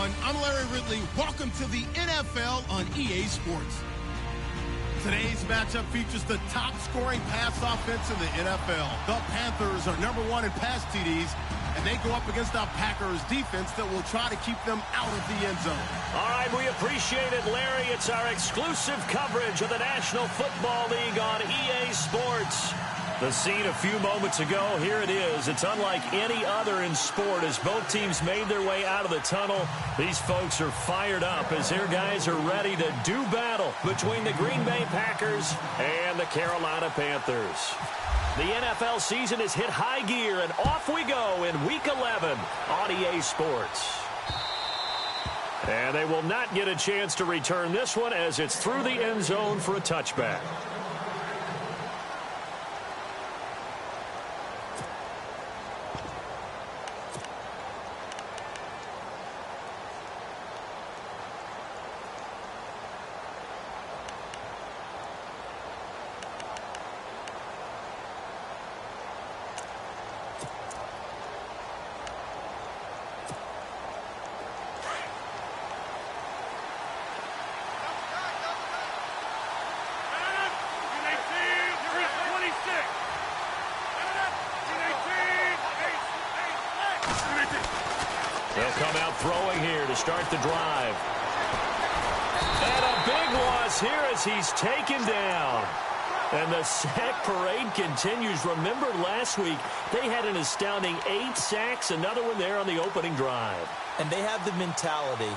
everyone. I'm Larry Ridley. Welcome to the NFL on EA Sports. Today's matchup features the top-scoring pass offense in the NFL. The Panthers are #1 in pass TDs, and they go up against the Packers defense that will try to keep them out of the end zone. All right, we appreciate it, Larry. It's our exclusive coverage of the National Football League on EA Sports. The scene a few moments ago, here it is. It's unlike any other in sport as both teams made their way out of the tunnel. These folks are fired up as their guys are ready to do battle between the Green Bay Packers and the Carolina Panthers. The NFL season has hit high gear, and off we go in Week 11 on EA Sports. And they will not get a chance to return this one as it's through the end zone for a touchback. They'll come out throwing here to start the drive. And a big loss here as he's taken down. And the sack parade continues. Remember last week, they had an astounding 8 sacks, another one there on the opening drive. And they have the mentality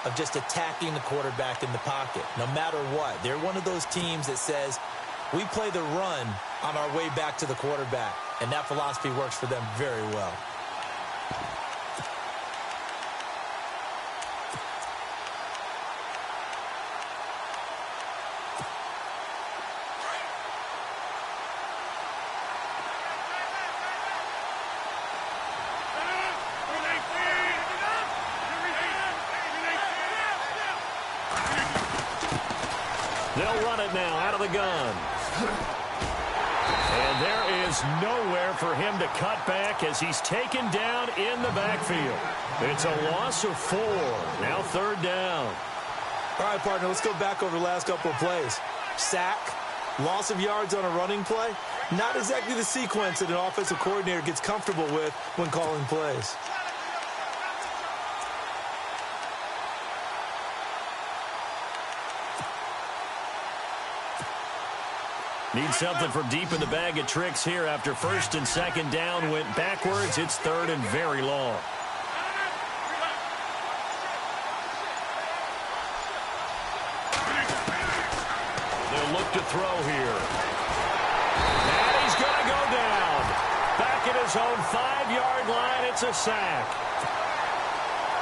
of just attacking the quarterback in the pocket, no matter what. They're one of those teams that says, we play the run on our way back to the quarterback. And that philosophy works for them very well. They'll run it now out of the gun. And there is nowhere for him to cut back as he's taken down in the backfield. It's a loss of 4. Now 3rd down. All right, partner, let's go back over the last couple of plays. Sack, loss of yards on a running play. Not exactly the sequence that an offensive coordinator gets comfortable with when calling plays. Need something from deep in the bag of tricks here after 1st and 2nd down went backwards. It's 3rd and very long. They'll look to throw here. And he's going to go down. Back at his own 5-yard line, it's a sack.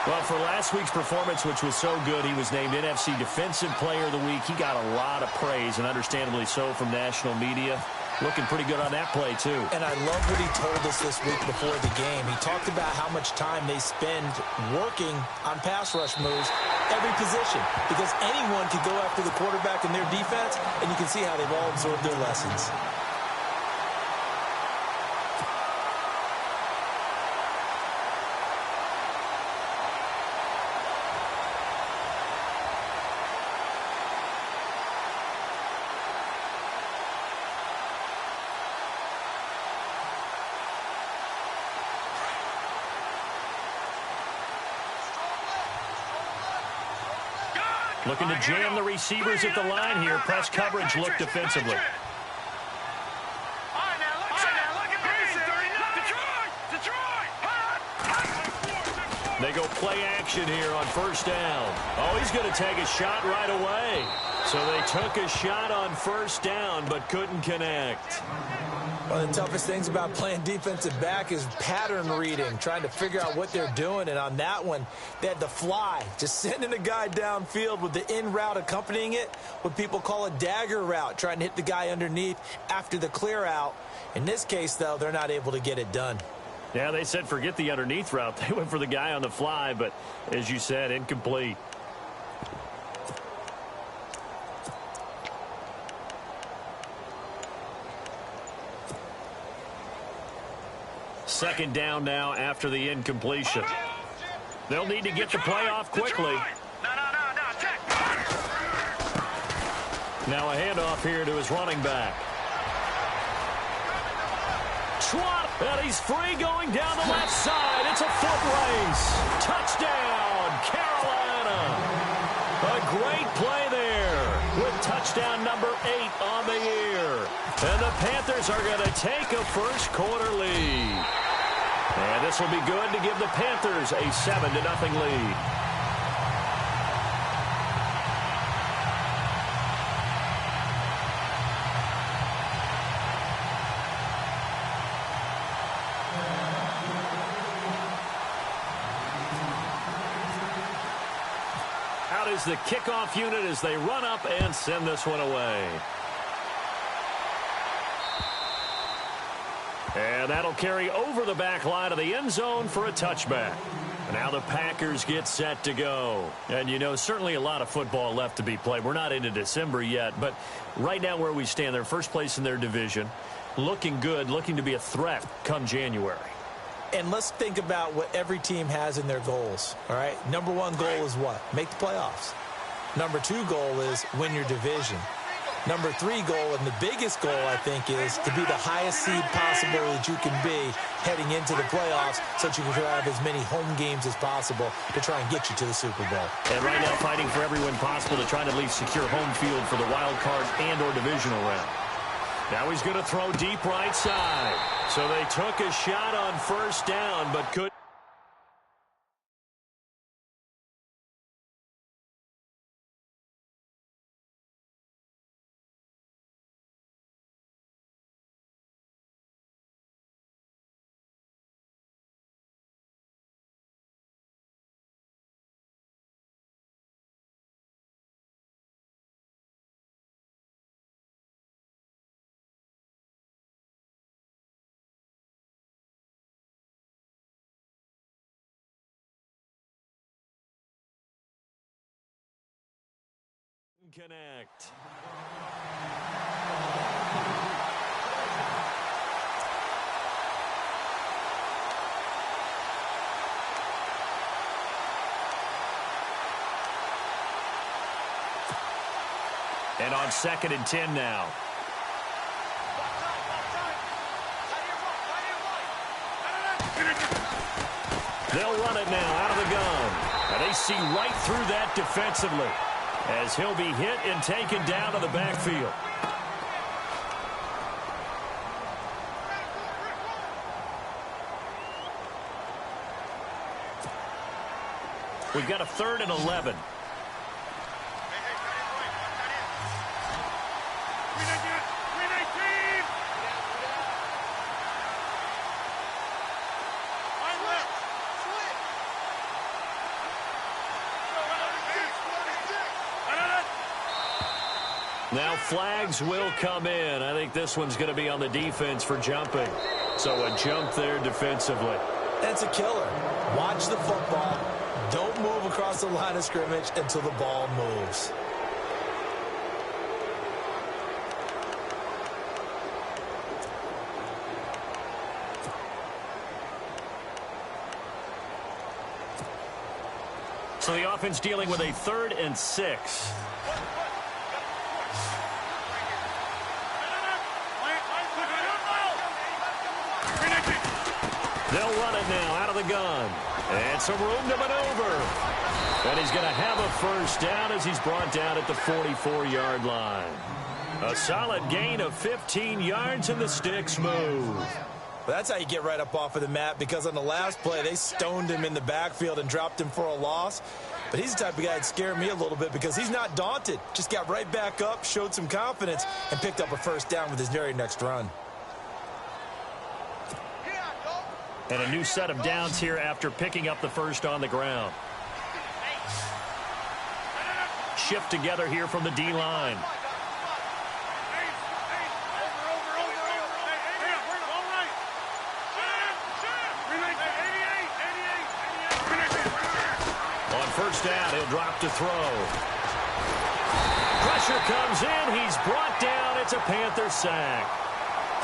Well, for last week's performance, which was so good, he was named NFC Defensive Player of the Week. He got a lot of praise, and understandably so, from national media. Looking pretty good on that play, too. And I love what he told us this week before the game. He talked about how much time they spend working on pass rush moves, every position, because anyone can go after the quarterback in their defense, and you can see how they've all absorbed their lessons. Looking to jam the receivers at the line here. Press coverage look defensively. They go play action here on 1st down. Oh, he's going to take a shot right away. So they took a shot on 1st down but couldn't connect. One of the toughest things about playing defensive back is pattern reading, trying to figure out what they're doing. And on that one, they had the fly, just sending a guy downfield with the in route accompanying it, what people call a dagger route, trying to hit the guy underneath after the clear out. In this case, though, they're not able to get it done. Yeah, they said forget the underneath route. They went for the guy on the fly, but as you said, incomplete. Second down now after the incompletion. They'll need to get the play off quickly. Now a handoff here to his running back. Swat, and he's free going down the left side. It's a foot race. Touchdown, Carolina. A great play there with touchdown number 8 on the year. And the Panthers are going to take a first quarter lead. And this will be good to give the Panthers a 7-0 lead. Out is the kickoff unit as they run up and send this one away. And that'll carry over the back line of the end zone for a touchback. Now the Packers get set to go. And, you know, certainly a lot of football left to be played. We're not into December yet, but right now where we stand, they're first place in their division. Looking good, looking to be a threat come January. And let's think about what every team has in their goals, all right? Number 1 goal is what? Make the playoffs. Number 2 goal is win your division. Number 3 goal, and the biggest goal, I think, is to be the highest seed possible that you can be heading into the playoffs so that you can have as many home games as possible to try and get you to the Super Bowl. And right now fighting for every win possible to try and at least secure home field for the wild card and or divisional round. Now he's going to throw deep right side. So they took a shot on first down, but couldn't. Connect. And on 2nd and 10 now. They'll run it now out of the gun. And they see right through that defensively, as he'll be hit and taken down to the backfield. We've got a 3rd and 11. Now flags will come in. I think this one's going to be on the defense for jumping. So a jump there defensively. That's a killer. Watch the football. Don't move across the line of scrimmage until the ball moves. So the offense dealing with a 3rd and 6. They'll run it now out of the gun. And some room to maneuver. And he's going to have a first down as he's brought down at the 44-yard line. A solid gain of 15 yards and the sticks move. Well, that's how you get right up off of the mat, because on the last play, they stoned him in the backfield and dropped him for a loss. But he's the type of guy that scared me a little bit because he's not daunted. Just got right back up, showed some confidence, and picked up a first down with his very next run. And a new set of downs here after picking up the first on the ground. Shift together here from the D-line. On first down, he'll drop to throw. Pressure comes in. He's brought down. It's a Panther sack.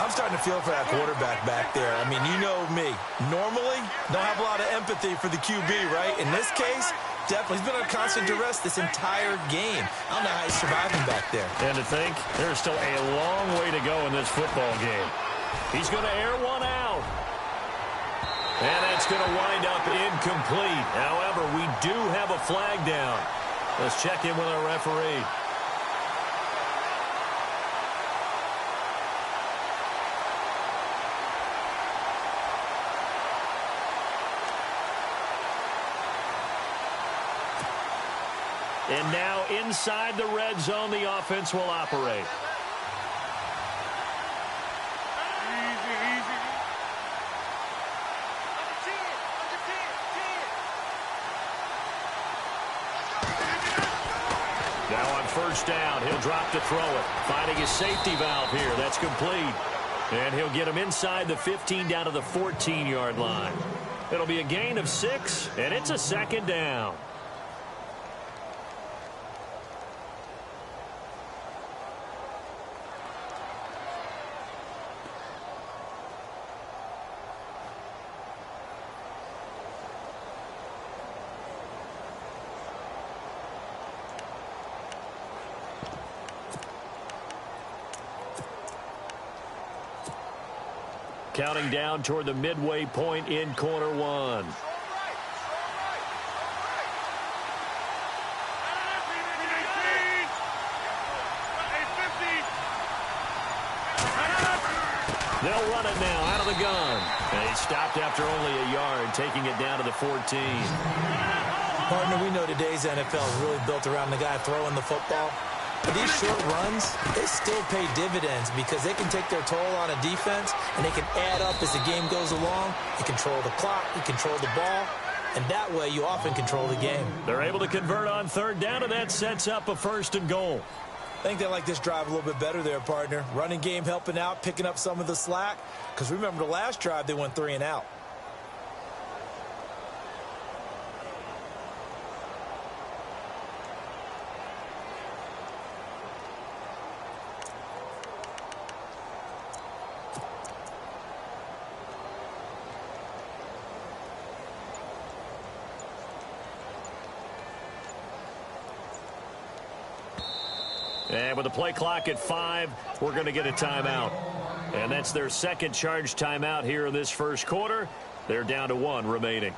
I'm starting to feel for that quarterback back there. I mean, you know me. Normally, don't have a lot of empathy for the QB, right? In this case, definitely. He's been under constant duress this entire game. I don't know how he's surviving back there. And to think, there's still a long way to go in this football game. He's going to air one out. And that's going to wind up incomplete. However, we do have a flag down. Let's check in with our referee. And now inside the red zone, the offense will operate. Now on first down, he'll drop to throw it. Finding his safety valve here. That's complete. And he'll get him inside the 15 down to the 14-yard line. It'll be a gain of 6, and it's a second down. Counting down toward the midway point in quarter one. They'll run it now out of the gun. And he stopped after only a yard, taking it down to the 14. Partner, we know today's NFL is really built around the guy throwing the football. But these short runs, they still pay dividends because they can take their toll on a defense and they can add up as the game goes along. You control the clock, you control the ball, and that way you often control the game. They're able to convert on third down, and that sets up a 1st and goal. I think they like this drive a little bit better there, partner. Running game helping out, picking up some of the slack. Because remember the last drive, they went 3 and out. And with the play clock at 5, we're going to get a timeout. And that's their second charge timeout here in this first quarter. They're down to 1 remaining.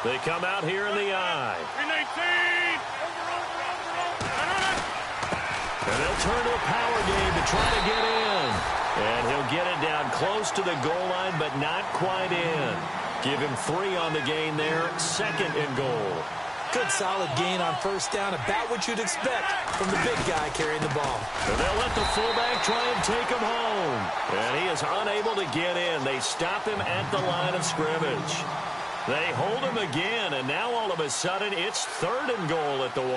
They come out here in the eye. And they'll turn to a power game to try to get in. And he'll get it down close to the goal line, but not quite in. Give him 3 on the gain there. 2nd and goal. Good solid gain on first down. About what you'd expect from the big guy carrying the ball. And they'll let the fullback try and take him home. And he is unable to get in. They stop him at the line of scrimmage. They hold him again, and now all of a sudden it's 3rd and goal at the 1.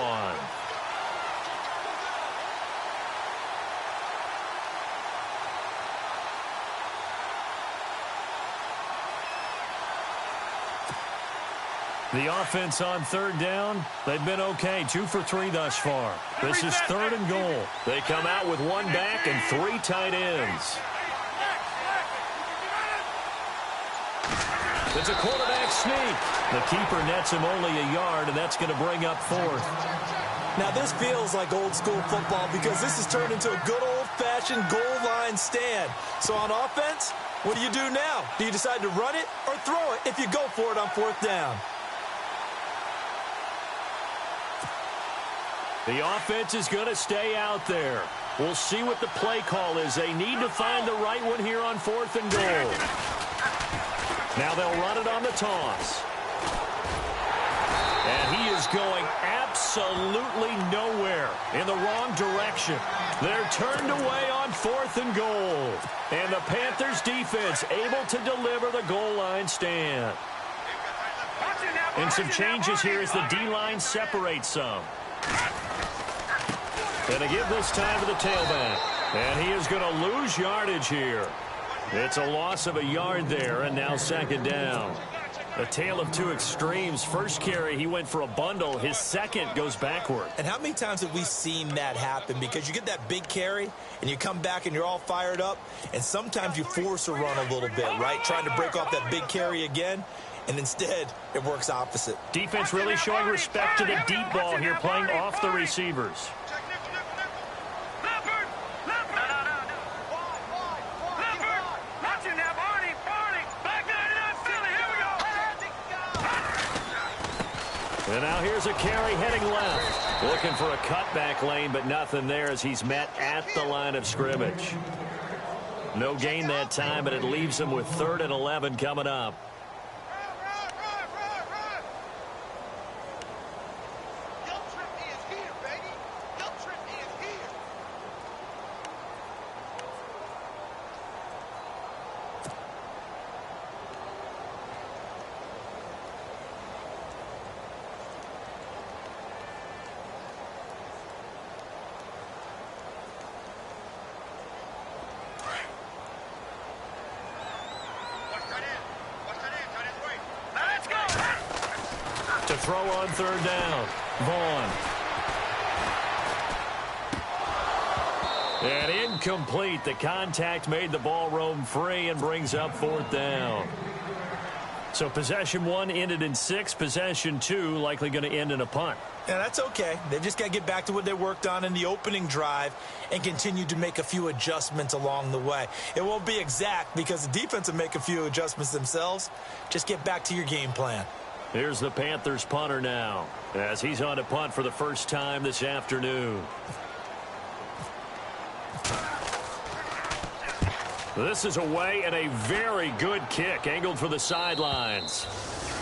The offense on 3rd down, they've been okay. 2 for 3 thus far. This is 3rd and goal. They come out with 1 back and 3 tight ends. It's a quarterback sneak. The keeper nets him only a yard, and that's going to bring up 4th. Now, this feels like old school football because this has turned into a good old-fashioned goal line stand. So on offense, what do you do now? Do you decide to run it or throw it if you go for it on 4th down? The offense is going to stay out there. We'll see what the play call is. They need to find the right one here on 4th and goal. Now they'll run it on the toss. And he is going absolutely nowhere, in the wrong direction. They're turned away on 4th and goal. And the Panthers defense able to deliver the goal line stand. And some changes here as the D-line separates some. And to give this time to the tailback. And he is going to lose yardage here. It's a loss of a yard there, and now 2nd down. A tale of two extremes. First carry, he went for a bundle. His second goes backward. And how many times have we seen that happen? Because you get that big carry, and you come back and you're all fired up, and sometimes you force a run a little bit, right? Trying to break off that big carry again, and instead it works opposite. Defense really showing respect to the deep ball here, playing off the receivers. And now here's a carry heading left. Looking for a cutback lane, but nothing there as he's met at the line of scrimmage. No gain that time, but it leaves him with 3rd and 11 coming up. To throw on 3rd down. Vaughn. And incomplete. The contact made the ball roam free and brings up 4th down. So possession 1 ended in 6. Possession 2 likely going to end in a punt. Yeah, that's okay. They've just got to get back to what they worked on in the opening drive and continue to make a few adjustments along the way. It won't be exact because the defense will make a few adjustments themselves. Just get back to your game plan. Here's the Panthers punter now as he's on to punt for the first time this afternoon. This is away and a very good kick angled for the sidelines.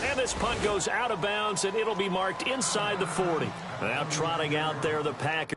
And this punt goes out of bounds and it'll be marked inside the 40. Now trotting out there the Packers.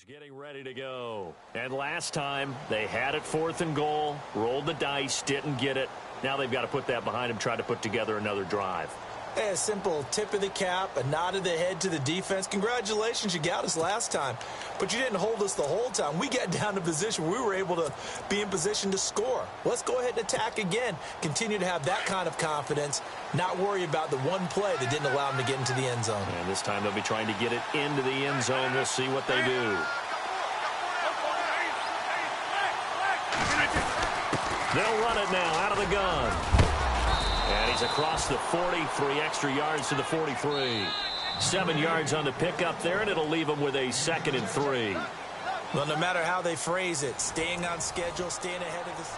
Getting ready to go. And last time they had it 4th and goal, rolled the dice, didn't get it. Now they've got to put that behind them, try to put together another drive. Hey, a simple tip of the cap, a nod of the head to the defense. Congratulations, you got us last time. But you didn't hold us the whole time. We got down to position where we were able to be in position to score. Let's go ahead and attack again. Continue to have that kind of confidence, not worry about the one play that didn't allow them to get into the end zone. And this time they'll be trying to get it into the end zone. We'll see what they do. They'll run it now out of the gun. And he's across the 40, 3 extra yards to the 43. 7 yards on the pickup there, and it'll leave him with a 2nd and 3. Well, no matter how they phrase it, staying on schedule, staying ahead of this.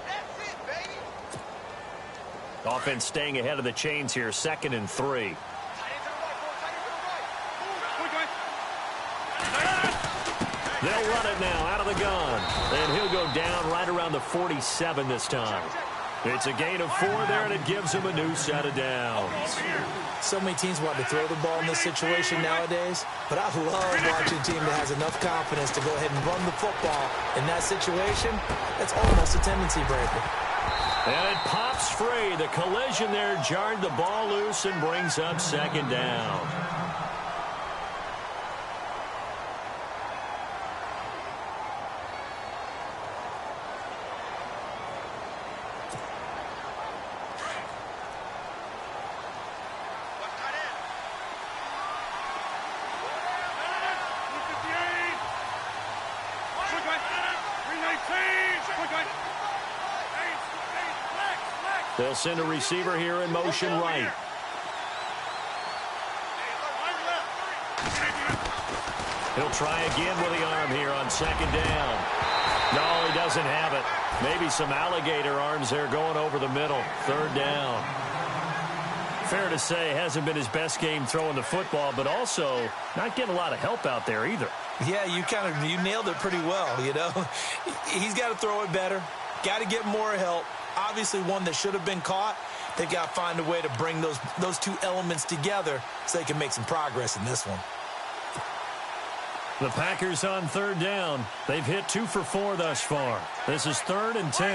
That's it, baby. Offense staying ahead of the chains here, 2nd and 3. They'll run it now out of the gun. And he'll go down right around the 47 this time. It's a gain of 4 there, and it gives him a new set of downs. So many teams want to throw the ball in this situation nowadays, but I love watching a team that has enough confidence to go ahead and run the football. In that situation, that's almost a tendency breaker. And it pops free. The collision there jarred the ball loose and brings up 2nd down. They'll send a receiver here in motion right. He'll try again with the arm here on second down. No, he doesn't have it. Maybe some alligator arms there going over the middle. Third down. Fair to say, hasn't been his best game throwing the football, but also not getting a lot of help out there either. Yeah, you nailed it pretty well, you know. He's got to throw it better. Got to get more help. Obviously one that should have been caught. They've got to find a way to bring those two elements together so they can make some progress in this one. The Packers on third down. They've hit 2 for 4 thus far. This is 3rd and 10.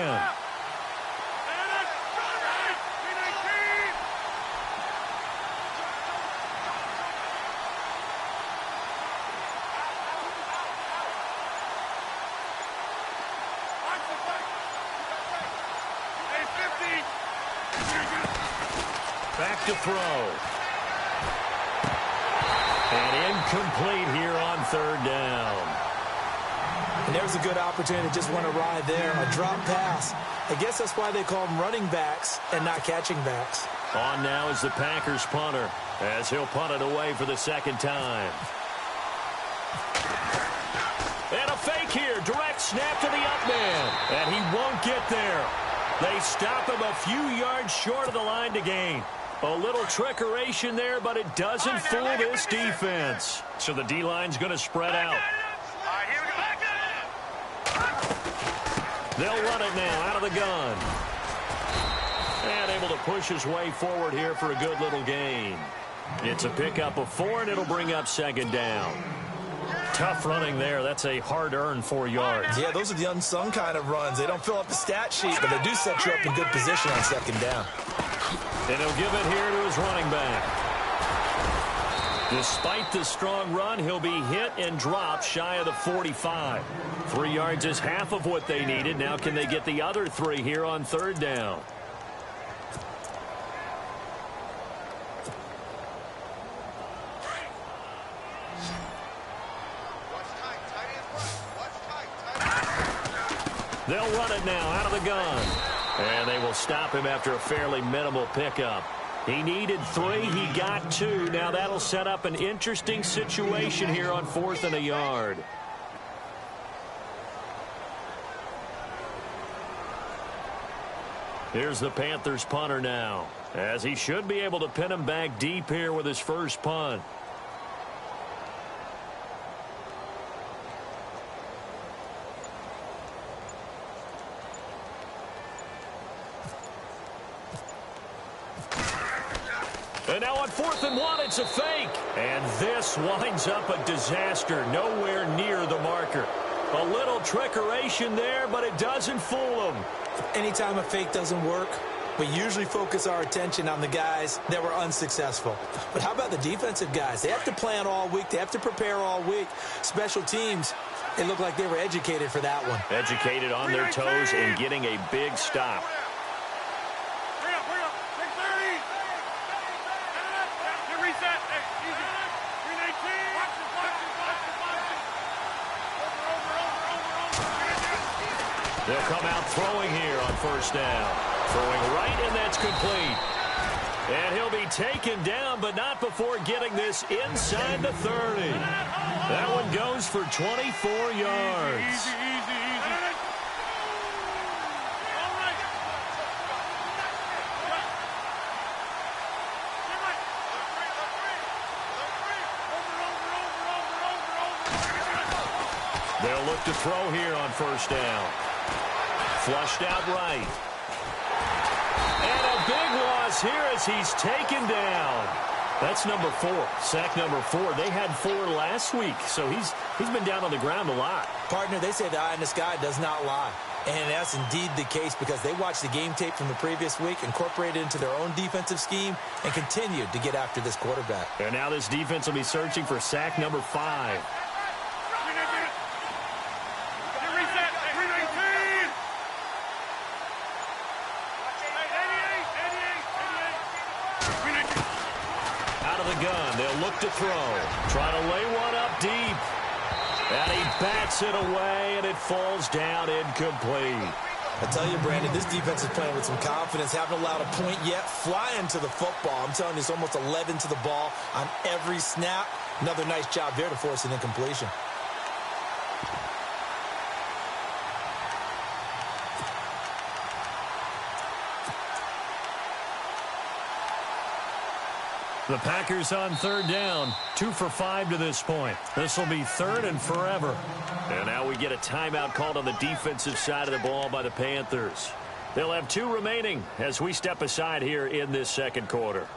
Back to throw. And incomplete here on third down. And there's a good opportunity that just went awry there. A drop pass. I guess that's why they call them running backs and not catching backs. On now is the Packers punter as he'll punt it away for the second time. And a fake here. Direct snap to the up man. And he won't get there. They stop him a few yards short of the line to gain. A little trickeration there, but it doesn't fool this defense. So the D-line's going to spread out. They'll run it now out of the gun. And able to push his way forward here for a good little gain. It's a pickup of 4, and it'll bring up second down. Tough running there. That's a hard-earned 4 yards. Yeah, those are the unsung kind of runs. They don't fill up the stat sheet, but they do set you up in good position on second down. And he'll give it here to his running back. Despite the strong run, he'll be hit and dropped shy of the 45. 3 yards is half of what they needed. Now can they get the other 3 here on third down? They'll run it now out of the gun. And they will stop him after a fairly minimal pickup. He needed 3. He got 2. Now that'll set up an interesting situation here on 4th and a yard. Here's the Panthers punter now, as he should be able to pin him back deep here with his first punt. And now on 4th and 1, it's a fake. And this winds up a disaster, nowhere near the marker. A little trickeration there, but it doesn't fool them. Anytime a fake doesn't work, we usually focus our attention on the guys that were unsuccessful. But how about the defensive guys? They have to plan all week. They have to prepare all week. Special teams, it looked like they were educated for that one. Educated on their toes and getting a big stop. They'll come out throwing here on first down. Throwing right, and that's complete. And he'll be taken down, but not before getting this inside the 30. That one goes for 24 yards. They'll look to throw here on first down. Flushed out right. And a big loss here as he's taken down. That's number 4. Sack number 4. They had 4 last week, so he's been down on the ground a lot. Partner, they say the eye in the sky does not lie. And that's indeed the case because they watched the game tape from the previous week, incorporated it into their own defensive scheme, and continued to get after this quarterback. And now this defense will be searching for sack number 5. Gun. They'll look to throw. Try to lay one up deep. And he bats it away, and it falls down incomplete. I tell you, Brandon, this defense is playing with some confidence. Haven't allowed a point yet. Flying to the football. I'm telling you, it's almost 11 to the ball on every snap. Another nice job there to force an incompletion. The Packers on third down, 2 for 5 to this point. This will be third and forever. And now we get a timeout called on the defensive side of the ball by the Panthers. They'll have 2 remaining as we step aside here in this second quarter.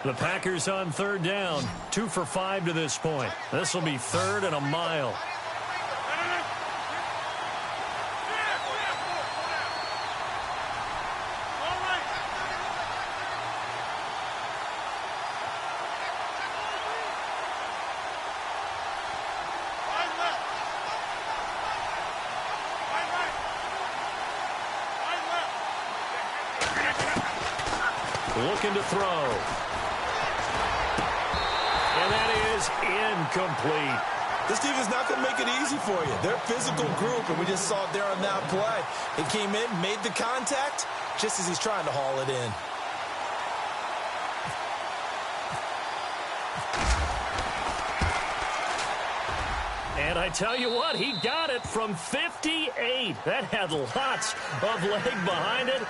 The Packers on third down, 2 for 5 to this point. This will be third and a mile. Looking to throw. And that is incomplete. This defense is not going to make it easy for you. They're a physical group, and we just saw it there on that play. It came in, made the contact, just as he's trying to haul it in. And I tell you what, he got it from 58. That had lots of leg behind it.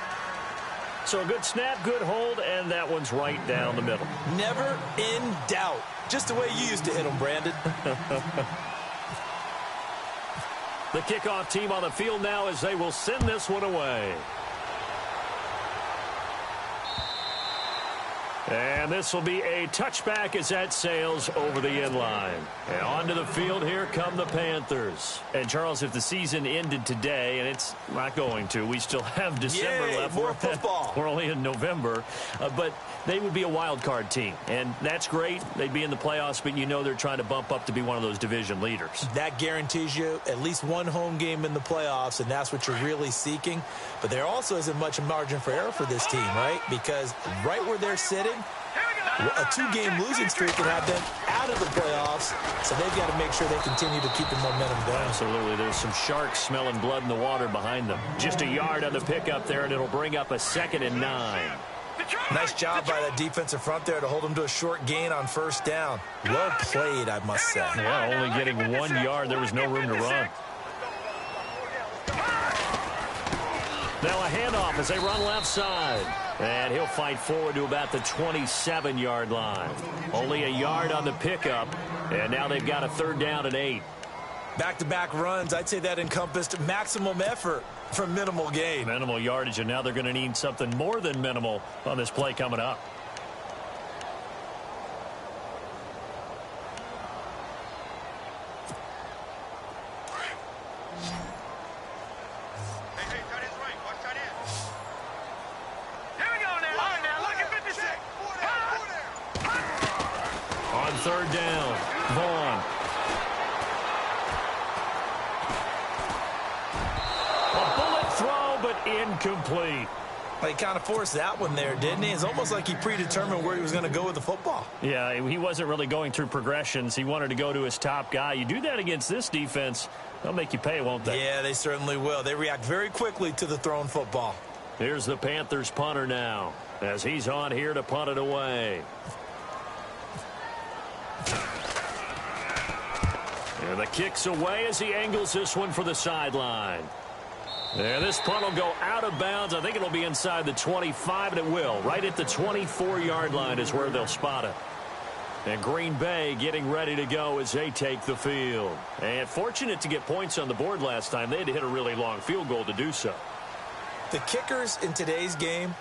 So a good snap, good hold, and that one's right down the middle. Never in doubt. Just the way you used to hit them, Brandon. The kickoff team on the field now as they will send this one away. And this will be a touchback as that sails over the end line. And onto the field, here come the Panthers. And, Charles, if the season ended today, and it's not going to, we still have December left. More football. We're only in November. But they would be a wild card team. And that's great. They'd be in the playoffs, but you know they're trying to bump up to be one of those division leaders. That guarantees you at least one home game in the playoffs, and that's what you're really seeking. But there also isn't much margin for error for this team, right? Because right where they're sitting, a 2-game losing streak can have them out of the playoffs, so they've got to make sure they continue to keep the momentum going. Absolutely. There's some sharks smelling blood in the water behind them. Just a yard on the pickup there, and it'll bring up a 2nd and 9. Nice job by that defensive front there to hold them to a short gain on first down. Well played, I must say. Well, only getting 1 yard. There was no room to run. Now a handoff as they run left side. And he'll fight forward to about the 27-yard line. Only a yard on the pickup. And now they've got a 3rd down and 8. Back-to-back runs, I'd say that encompassed maximum effort for minimal gain. Minimal yardage, and now they're going to need something more than minimal on this play coming up. On 3rd down, Vaughn. A bullet throw, but incomplete. He kind of forced that one there, didn't he? It's almost like he predetermined where he was going to go with the football. Yeah, he wasn't really going through progressions. He wanted to go to his top guy. You do that against this defense, they'll make you pay, won't they? Yeah, they certainly will. They react very quickly to the thrown football. Here's the Panthers punter now, as he's on here to punt it away. And the kick's away as he angles this one for the sideline. And this punt will go out of bounds. I think it'll be inside the 25, and it will. Right at the 24-yard line is where they'll spot it. And Green Bay getting ready to go as they take the field. And fortunate to get points on the board last time. They had to hit a really long field goal to do so. The kickers in today's game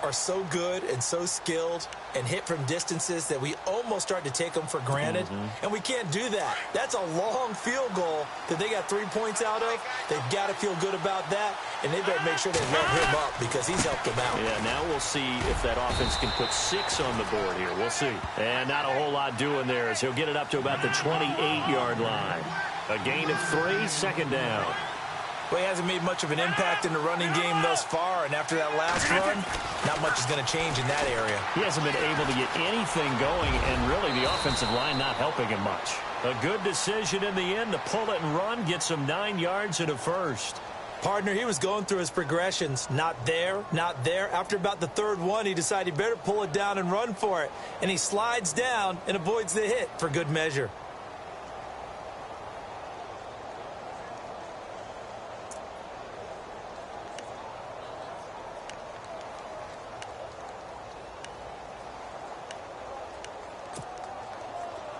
are so good and so skilled and hit from distances that we almost start to take them for granted. And we can't do that. That's a long field goal that they got 3 points out of. They've got to feel good about that, and they better make sure they let him up because he's helped them out. Yeah, now we'll see if that offense can put 6 on the board here. We'll see. And not a whole lot doing there as he'll get it up to about the 28-yard line. A gain of 3, 2nd down. Well, he hasn't made much of an impact in the running game thus far, and after that last run, not much is going to change in that area. He hasn't been able to get anything going, and really the offensive line not helping him much. A good decision in the end to pull it and run, gets him 9 yards and a first. Partner, he was going through his progressions. Not there, not there. After about the third one, he decided he better pull it down and run for it. And he slides down and avoids the hit for good measure.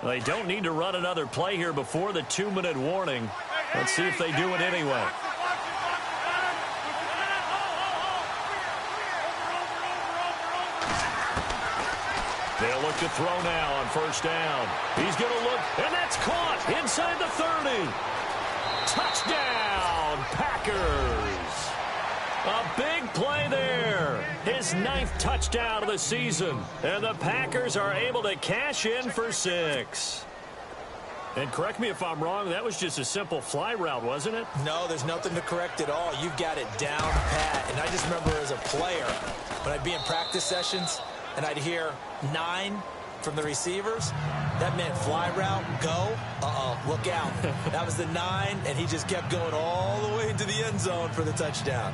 They don't need to run another play here before the 2-minute warning. Let's see if they do it anyway. They'll look to throw now on first down. He's going to look, and that's caught inside the 30. Touchdown, Packers. A big play there. His 9th touchdown of the season. And the Packers are able to cash in for 6. And correct me if I'm wrong, that was just a simple fly route, wasn't it? No, there's nothing to correct at all. You've got it down pat. And I just remember as a player, when I'd be in practice sessions, and I'd hear 9 from the receivers, that meant fly route, go, look out. That was the 9, and he just kept going all the way into the end zone for the touchdown.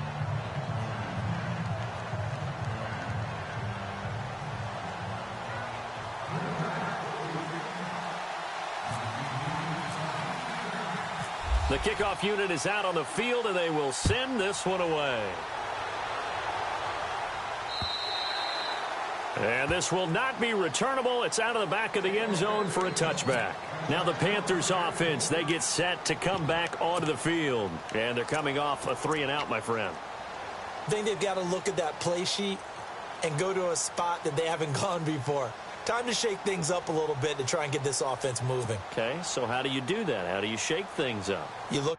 The kickoff unit is out on the field, and they will send this one away. And this will not be returnable. It's out of the back of the end zone for a touchback. Now the Panthers offense, they get set to come back onto the field. And they're coming off a 3-and-out, my friend. I think they've got to look at that play sheet and go to a spot that they haven't gone before. Time to shake things up a little bit to try and get this offense moving. Okay, so how do you do that? How do you shake things up? You look